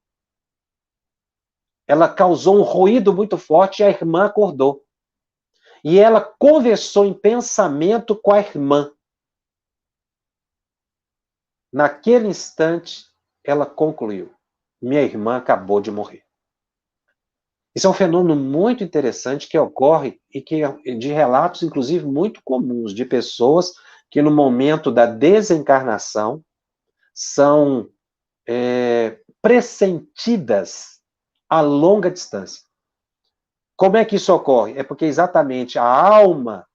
Ela causou um ruído muito forte e a irmã acordou. E ela conversou em pensamento com a irmã. Naquele instante, ela concluiu: minha irmã acabou de morrer. Isso é um fenômeno muito interessante que ocorre e que de relatos, inclusive, muito comuns de pessoas que no momento da desencarnação são pressentidas a longa distância. Como é que isso ocorre? É porque exatamente a alma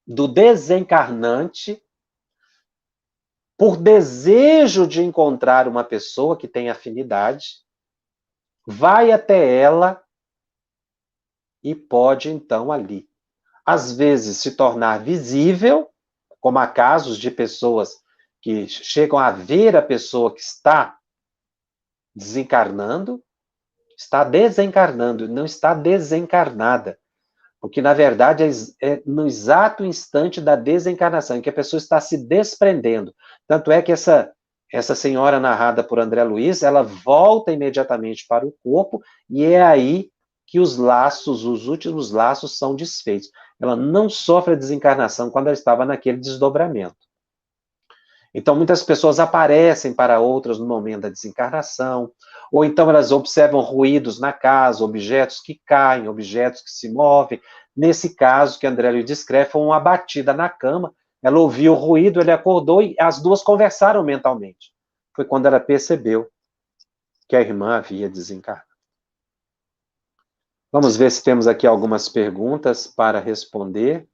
do desencarnante, por desejo de encontrar uma pessoa que tem afinidade, vai até ela e pode, então, ali, às vezes, se tornar visível, como há casos de pessoas que chegam a ver a pessoa que está desencarnando, não está desencarnada. Porque, na verdade, é no exato instante da desencarnação, em que a pessoa está se desprendendo. Tanto é que essa senhora narrada por André Luiz, ela volta imediatamente para o corpo, e é aí que os laços, os últimos laços são desfeitos. Ela não sofre a desencarnação quando ela estava naquele desdobramento. Então, muitas pessoas aparecem para outras no momento da desencarnação, ou então elas observam ruídos na casa, objetos que caem, objetos que se movem. Nesse caso que André lhe descreve, foi uma batida na cama, ela ouviu o ruído, ele acordou e as duas conversaram mentalmente. Foi quando ela percebeu que a irmã havia desencarnado. Vamos ver se temos aqui algumas perguntas para responder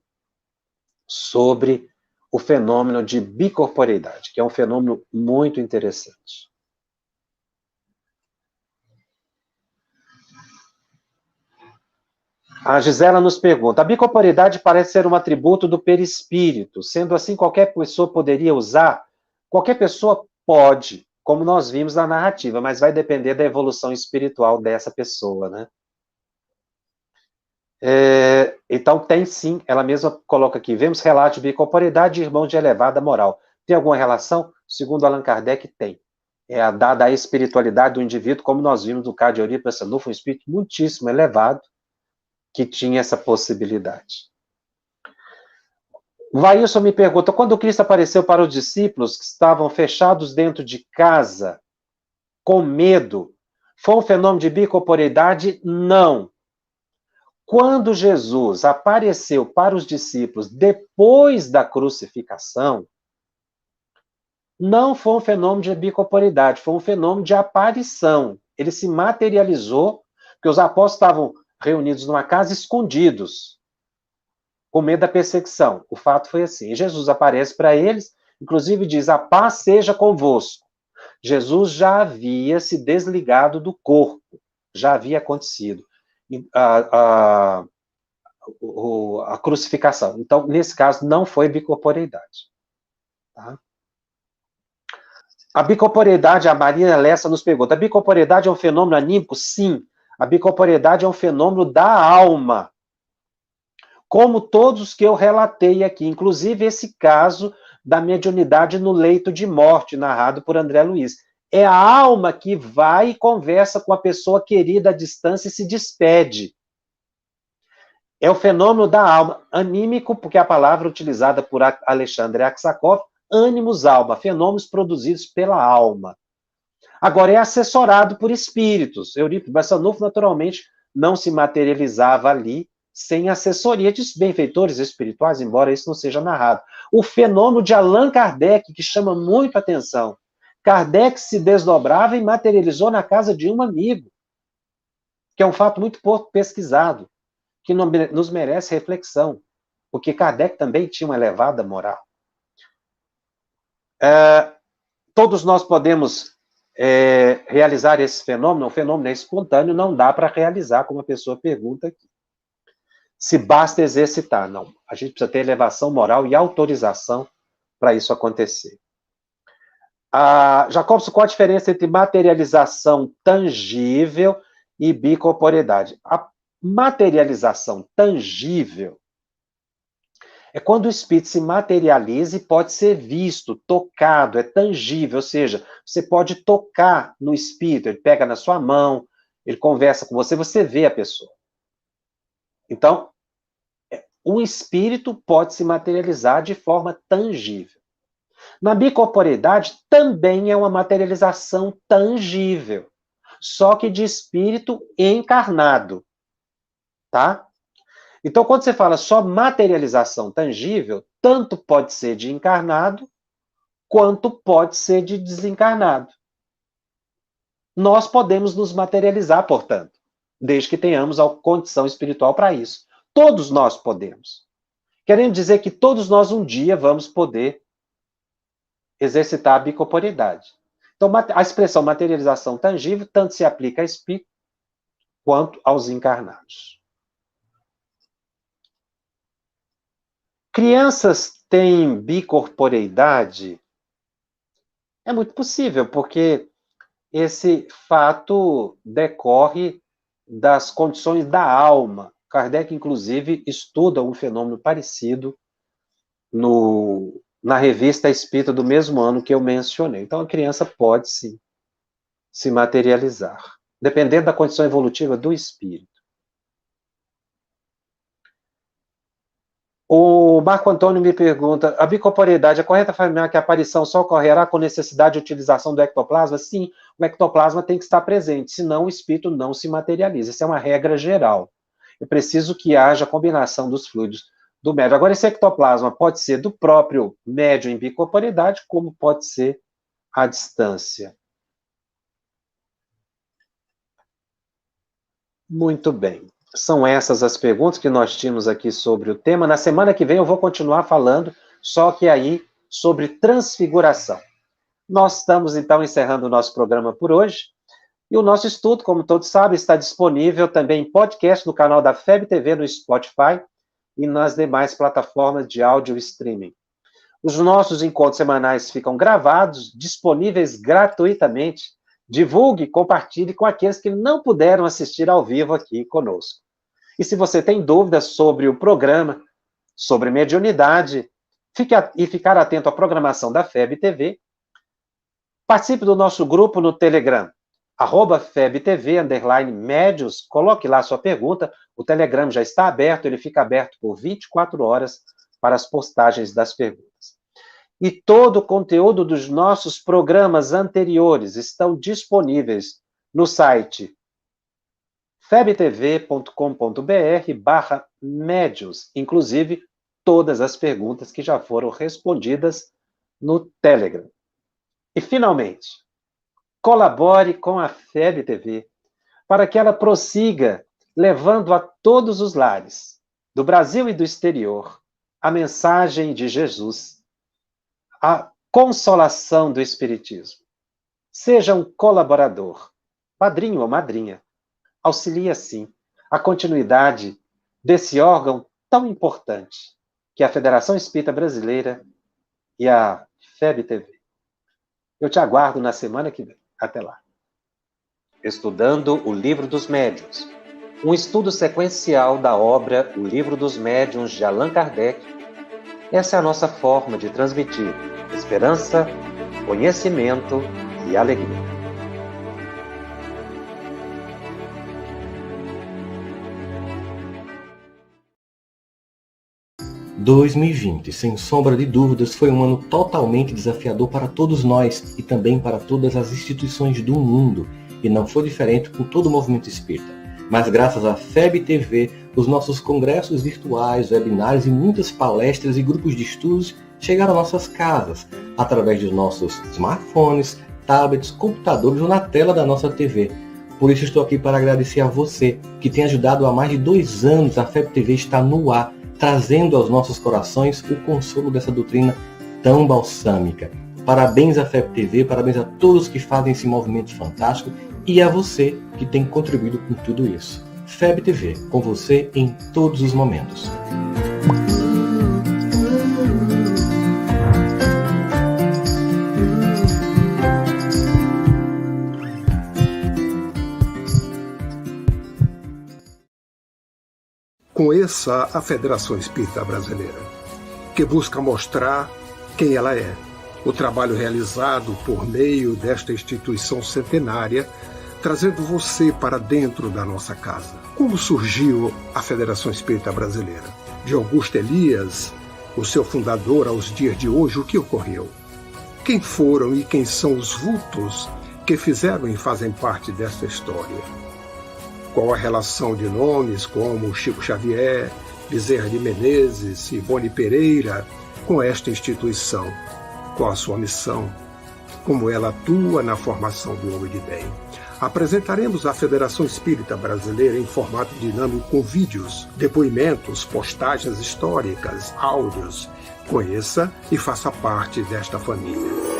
sobre o fenômeno de bicorporeidade, que é um fenômeno muito interessante. A Gisela nos pergunta, a bicorporeidade parece ser um atributo do perispírito, sendo assim, qualquer pessoa poderia usar? Qualquer pessoa pode, como nós vimos na narrativa, mas vai depender da evolução espiritual dessa pessoa, né? Então tem sim, ela mesma coloca aqui, vemos relato de bicorporeidade de irmãos de elevada moral. Tem alguma relação? Segundo Allan Kardec, tem. É a dada a espiritualidade do indivíduo, como nós vimos no caso de Eurípides Sanufo, um espírito muitíssimo elevado, que tinha essa possibilidade. Vailson me pergunta, quando Cristo apareceu para os discípulos que estavam fechados dentro de casa, com medo, foi um fenômeno de bicorporeidade? Não. Quando Jesus apareceu para os discípulos depois da crucificação, não foi um fenômeno de bicorporeidade, foi um fenômeno de aparição. Ele se materializou, porque os apóstolos estavam reunidos numa casa escondidos, com medo da perseguição. O fato foi assim. Jesus aparece para eles, inclusive diz, a paz seja convosco. Jesus já havia se desligado do corpo, já havia acontecido a crucificação. Então, nesse caso, não foi bicorporeidade. Tá? A bicorporeidade, a Maria Lessa nos pergunta, a bicorporeidade é um fenômeno anímico? Sim. A bicorporeidade é um fenômeno da alma. Como todos os que eu relatei aqui, inclusive esse caso da mediunidade no leito de morte, narrado por André Luiz. É a alma que vai e conversa com a pessoa querida à distância e se despede. É o fenômeno da alma, anímico, porque é a palavra utilizada por Alexandre Aksakov, ânimos alma, fenômenos produzidos pela alma. Agora, é assessorado por espíritos. Eurípides Barçanufo, naturalmente, não se materializava ali sem assessoria de benfeitores espirituais, embora isso não seja narrado. O fenômeno de Allan Kardec, que chama muito a atenção. Kardec se desdobrava e materializou na casa de um amigo, que é um fato muito pouco pesquisado, que nos merece reflexão, porque Kardec também tinha uma elevada moral. Todos nós podemos realizar esse fenômeno, o fenômeno é espontâneo, não dá para realizar, como a pessoa pergunta aqui. Se basta exercitar, não. A gente precisa ter elevação moral e autorização para isso acontecer. Jacobson, qual a diferença entre materialização tangível e bicorporeidade? A materialização tangível é quando o espírito se materializa e pode ser visto, tocado, é tangível, ou seja, você pode tocar no espírito, ele pega na sua mão, ele conversa com você, você vê a pessoa. Então, um espírito pode se materializar de forma tangível. Na bicorporeidade também é uma materialização tangível, só que de espírito encarnado, tá? Então, quando você fala só materialização tangível, tanto pode ser de encarnado, quanto pode ser de desencarnado. Nós podemos nos materializar, portanto, desde que tenhamos a condição espiritual para isso. Todos nós podemos. Querendo dizer que todos nós um dia vamos poder exercitar a bicorporeidade. Então, a expressão materialização tangível tanto se aplica a espírito quanto aos encarnados. Crianças têm bicorporeidade? É muito possível, porque esse fato decorre das condições da alma. Kardec, inclusive, estuda um fenômeno parecido na revista Espírita do mesmo ano que eu mencionei. Então, a criança pode, sim, se materializar, dependendo da condição evolutiva do espírito. O Marco Antônio me pergunta, a bicorporeidade é correto afirmar que a aparição só ocorrerá com necessidade de utilização do ectoplasma? Sim, o ectoplasma tem que estar presente, senão o espírito não se materializa. Isso é uma regra geral. É preciso que haja combinação dos fluidos do médium. Agora, esse ectoplasma pode ser do próprio médium em bicorporeidade, como pode ser à distância. Muito bem. São essas as perguntas que nós tínhamos aqui sobre o tema. Na semana que vem eu vou continuar falando, só que aí sobre transfiguração. Nós estamos, então, encerrando o nosso programa por hoje. E o nosso estudo, como todos sabem, está disponível também em podcast no canal da FEB TV no Spotify e nas demais plataformas de áudio e streaming. Os nossos encontros semanais ficam gravados, disponíveis gratuitamente. Divulgue, compartilhe com aqueles que não puderam assistir ao vivo aqui conosco. E se você tem dúvidas sobre o programa, sobre mediunidade, ficar atento à programação da FEB TV, participe do nosso grupo no Telegram, @FebTV_médios, coloque lá sua pergunta, o Telegram já está aberto, ele fica aberto por 24 horas para as postagens das perguntas. E todo o conteúdo dos nossos programas anteriores estão disponíveis no site febtv.com.br/médios, inclusive todas as perguntas que já foram respondidas no Telegram. E, finalmente, colabore com a FEB TV para que ela prossiga levando a todos os lares, do Brasil e do exterior, a mensagem de Jesus, a consolação do Espiritismo. Seja um colaborador, padrinho ou madrinha. Auxilie, assim, a continuidade desse órgão tão importante, que é a Federação Espírita Brasileira e a FEB TV. Eu te aguardo na semana que vem. Até lá. Estudando o Livro dos Médiuns, um estudo sequencial da obra O Livro dos Médiuns de Allan Kardec. Essa é a nossa forma de transmitir esperança, conhecimento e alegria. 2020, sem sombra de dúvidas, foi um ano totalmente desafiador para todos nós e também para todas as instituições do mundo, e não foi diferente com todo o movimento espírita. Mas graças à FEB TV, os nossos congressos virtuais, webinários e muitas palestras e grupos de estudos chegaram às nossas casas, através dos nossos smartphones, tablets, computadores ou na tela da nossa TV. Por isso estou aqui para agradecer a você, que tem ajudado há mais de 2 anos a FEB TV estar no ar, trazendo aos nossos corações o consolo dessa doutrina tão balsâmica. Parabéns à FEB TV, parabéns a todos que fazem esse movimento fantástico e a você que tem contribuído com tudo isso. FEB TV, com você em todos os momentos. Conheça a Federação Espírita Brasileira, que busca mostrar quem ela é. O trabalho realizado por meio desta instituição centenária, trazendo você para dentro da nossa casa. Como surgiu a Federação Espírita Brasileira? De Augusto Elias, o seu fundador, aos dias de hoje, o que ocorreu? Quem foram e quem são os vultos que fizeram e fazem parte desta história? Qual a relação de nomes como Chico Xavier, Bezerra de Menezes e Boni Pereira com esta instituição? Qual a sua missão? Como ela atua na formação do homem de bem? Apresentaremos a Federação Espírita Brasileira em formato dinâmico com vídeos, depoimentos, postagens históricas, áudios. Conheça e faça parte desta família.